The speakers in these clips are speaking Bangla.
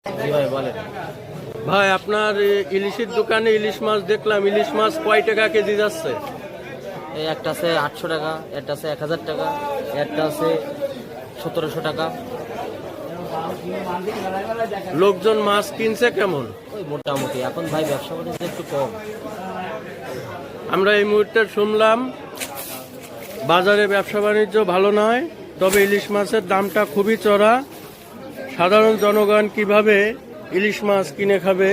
জি ভাই বলেন। ভাই আপনার ইলিশের দোকানে ইলিশ মাছ দেখলাম, ইলিশ মাছ কয় টাকা কেজি যাচ্ছে? এই একটা আছে 800 টাকা, একটা আছে 1000 টাকা, একটা আছে 1700 টাকা। লোকজন মাছ কিনছে কেমন? ওই মোটামুটি এখন ভাই ব্যবসা বাণিজ্য একটু কম। আমরা এই মুহূর্তে শুনলাম বাজারে ব্যবসা বাণিজ্য ভালো নয়, তবে ইলিশ মাছের দামটা খুবই চড়া। সাধারণ জনগণ কিভাবে ইলিশ মাছ কিনে খাবে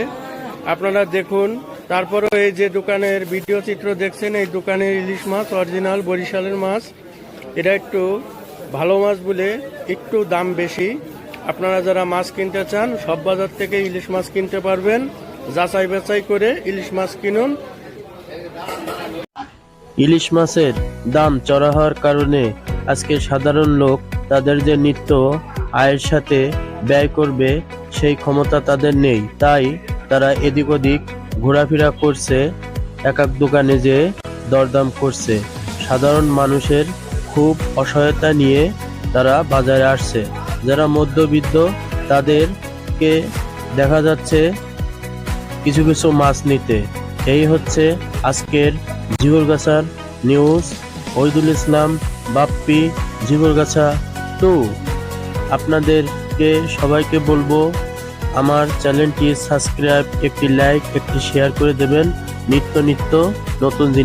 আপনারা দেখুন। তারপরেও এই যে দোকানের ভিডিও চিত্র দেখছেন, এই দোকানের ইলিশ মাছ অরিজিনাল বরিশালের মাছ। এটা একটু ভালো মাছ বলে একটু দাম বেশি। আপনারা যারা মাছ কিনতে চান সব বাজার থেকে ইলিশ মাছ কিনতে পারবেন। যাচাই বাছাই করে ইলিশ মাছ কিনুন। ইলিশ মাছের দাম চড়া হওয়ার কারণে আজকে সাধারণ লোক তাদের যে নিত্য আয়ের সাথে ব্যয় করবে সেই ক্ষমতা তাদের নেই, তাই তারা এদিক ওদিক ঘোরাফেরা করছে, এক এক দোকানে যে দরদাম করছে। সাধারণ মানুষের খুব অসহায়তা নিয়ে তারা বাজারে আসছে। যারা মধ্যবিত্ত তাদেরকে দেখা যাচ্ছে কিছু কিছু মাছ নিতে। এই হচ্ছে আজকের ঝিগরগাছার নিউজ। ওহিদুল ইসলাম, বাপ্পি, ঝিগরগাছা 2। আপনাদেরকে সবাইকে বলবো আমার চ্যানেলটি সাবস্ক্রাইব, একটি লাইক, একটি শেয়ার করে দেবেন। নিত্য নতুন জিনিস